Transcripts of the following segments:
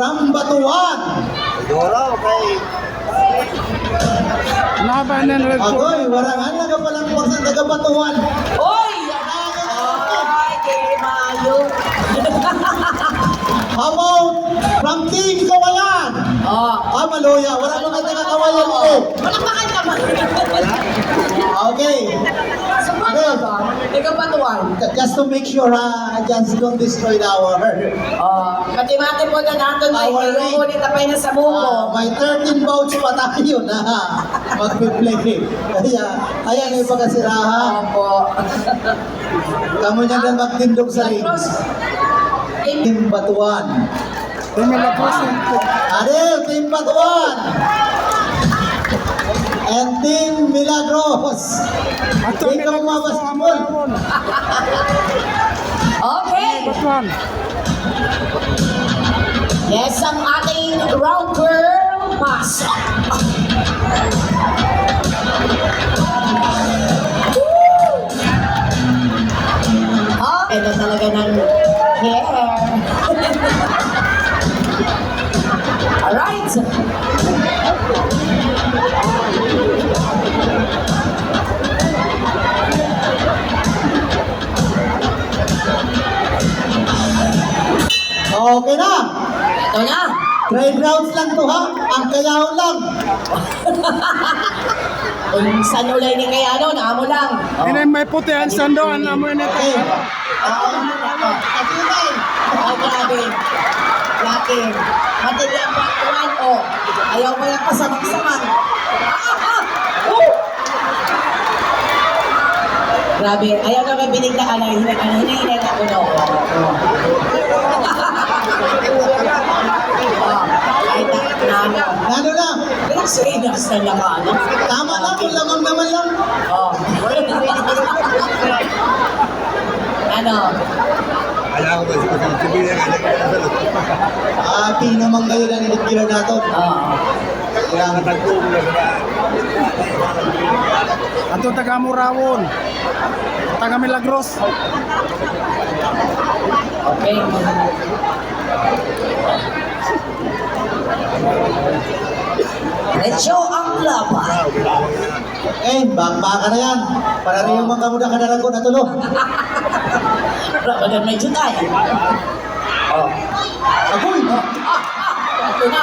from Batuan. Dora, okay. Nabanan red po. Agoy, warangan na ka palang pagsan taga Batuan. Oy! Ay, kay Mayo. How about from Team Kawayan? Maluya. Wala mga taga Kawayan ulit. Wala pa ka naman. Okay. Sumunod ba? Nagkapatuan. Just to make sure, just don't destroy our Mati-mati po na natin. Inuulit na pa na sa buko. may 13 votes pa tayo na magpiplay. Kaya, ayan yung pagkasirahan. Opo. Kamu niya na magtindog sa ring. Team Batuan. Tumila po siya. Adel, Team Batuan. And Team Milagros. Ato Hindi ka nila mabas. gusto Amorawon. Okay. Batuan. Yes, ang ating round girl pass. Ito talaga ng hair. Alright. Okay na. Ito na. Trade rounds lang to ha. Ang kayahon lang. Kung saan ulay ni kaya ano, naamo lang. Ini may puti ang sandoan na mo ini. Okay. Oh, grabe. Laki. Matindi ang patuan. Oh, ayaw mo lang pasamang-samang. Grabe. Ayaw na may biniglaan na hinay na uno. Kahit na ano. Ano na? Pinag-serious na lang ano. Tama na. Kung lamang naman lang. Oh. Ano? Alam ko ba, sabihin nga nagkakasalot. Pinamang kayo na nilitira natin. Kaya matagpong na ba? Ato taga Amorawon. Taga Milagros. Okay. Let's show ang laban. Baka na yan. Para rin yung mga kamuda kadarago na tulo. Bagan may jutay. Oh. Agoy! Ito na.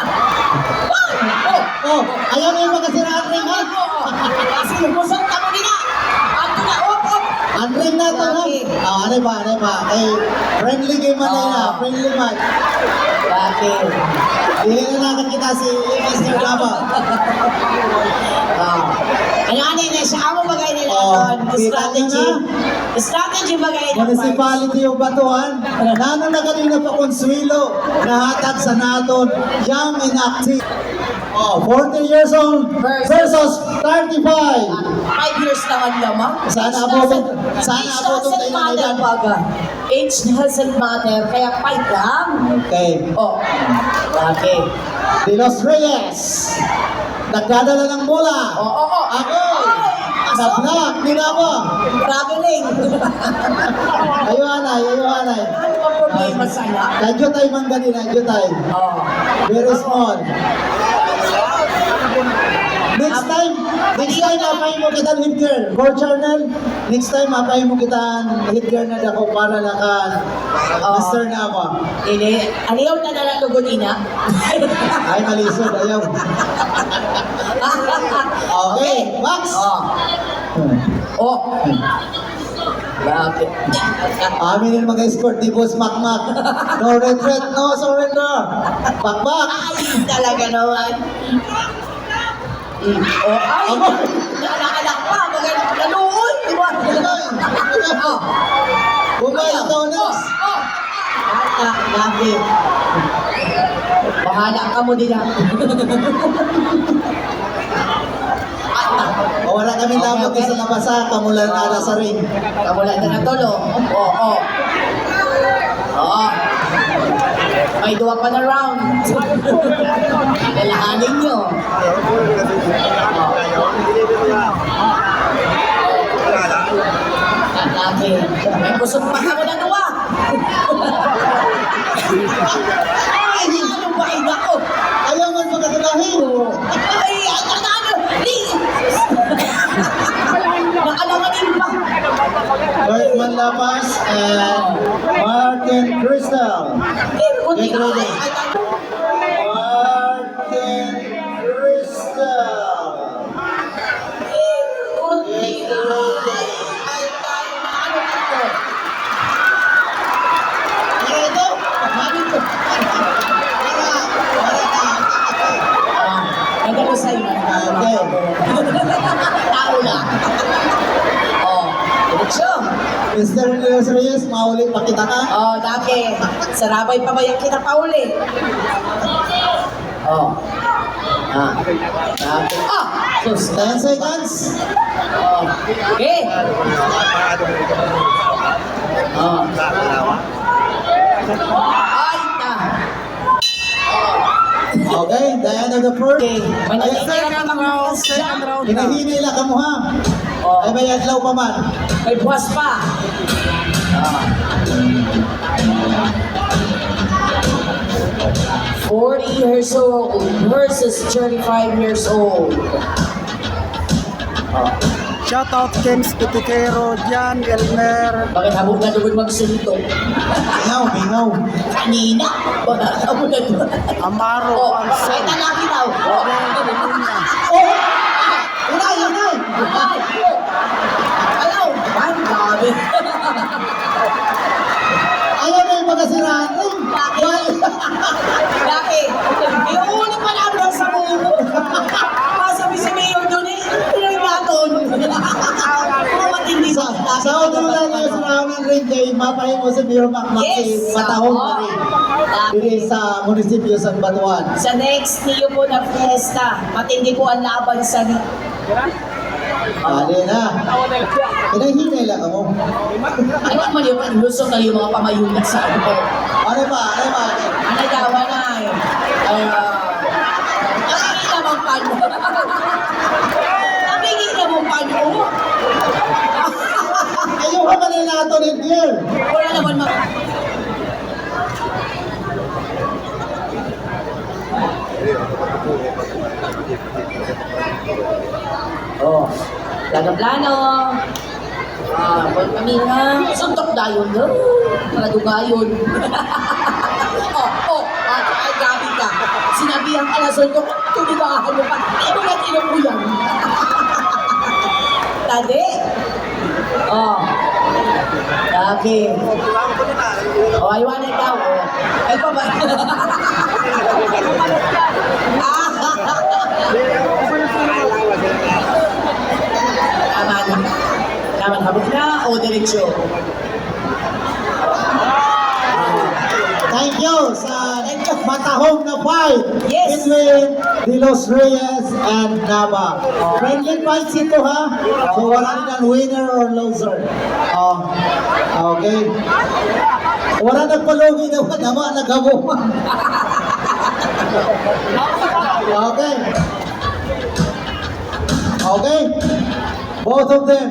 Ayaw na yung magkasiraan rin ha. Kasi lumusot ka mo nila. Ito na. Op. Ang ring na ito ha. Ano ba? Friendly game man na. Friendly match. Bakit? Hindi na natin kita si Mr. Gaba. Ano na siya? Amo bagay nila doon. Strategy. Strategy bagay nila. Municipality of Batuan. Nano na kanina pa Consuelo. Nahatag sa naton. Young and active. 40 years old versus 35. 5 years lang ang lamang. Sana Age abotong doesn't tayo na matter, ilan. baga. Age doesn't matter, kaya 5 lang. Okay. Oh, okay. De Los Reyes. Nagdadala ng bola. Ako. Sa block. Ginaba. Traveling. Ayuhanay. Ano ang problema sa'yo? Nadyo tayo mangganin. Oh. Very small. Next time mapay mo kita hit girl. Core channel. Next time mapay mo kita hit girl na dako para na kan Mr. Nava. Aliyaw na nalang lugon ina. Ay, malisod. Ayaw. Okay, Max. Oh. Bakit? Amin yung mga escort, di boss Makmak. No retreat, no surrender. Bakbak. Ay, talaga naman. Ay, naalala pa. Naluoy. Bumaya daw next. Grabe. Bahala ka mo din Wala kami lamang sa labasa, kamulan na sa ring. Kamulan na natulo. May 2 pa na round. Lalahanin nyo. Lagi. May kusog pa ka mo na 2. Ay, ano ba Lapas and Martin Crystal. Kunti Get ready. ay, Martin Crystal. kunti ay, ano ito? Ano ito? Ano ito? Nagano sa'yo na Okay. tao lang. Oh, direksyon. Mr. Leos Reyes, maulit pa kita ka. Oh, dati. Sarabay pa ba yung kita pa uli? Oh. Dati. Ah! Sus. 10 seconds. Oh. Okay. Oh. Ay, na. Okay, the end of the first. Okay. Manahimik Second ang round, mga second round na. Hinahinay lang ka mo ha. Oh. Ay may adlaw pa man. May buwas pa. Ah. 40 years old versus 35 years old. Shout out James Pitikero, Jan Elmer. Bakit habog na doon magsunto? Mingaw, mingaw. Kanina. Bakit habog na doon? Amaro Oh, ay Alson. talaki daw. Oh, Oh! Inay, inay! ay, oh. Ayaw. Ay, grabe. Ayaw na yung magkasiraan rin. Bakit? Bakit? Iuuli pa namin sa buko. Masabi si Mayor doon eh, pinay naton. Mga matindi Sa auto na niyo sa ramen rin kay mapahin mo si Mayor Macmac si Matahong na rin. Dili sa munisipyo sa Batuan. Sa next niyo po na fiesta, matindi po ang laban sa Ali na. Hinahinay lang ka mo. Ano naman yung lusok na yung mga pamayunan sa ano? Ano ba? Ano ba? Ano daw, anay? Nakikita mong pano. Nakikita mong pano. Ayaw ka man na ito rin here. Wala naman Oh, plano-plano. Buwan kami nga. Suntok dayon no? Naladugayon. Ay, gabi ka. Sinabihan ka na suntok, tumigahan mo pa. Hindi mo lang inom mo yan. Tade. Oh. Lagi. Oh, aywanan daw. Oh. Ay pa ba? Aman. Aman, habog na o diretsyo? Thank you sa matahong na fight Yes. between De Los Reyes and Nava. Friendly fights ito ha. So wala nang winner or loser. Okay. Wala nagpalugi na Nava nagamo. Okay. Okay. Both of them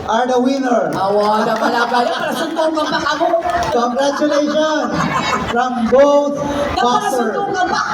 are the winner. Awa na pala kayo. Nasuntungan pa ako. Congratulations from both boxers. Napasuntungan pa.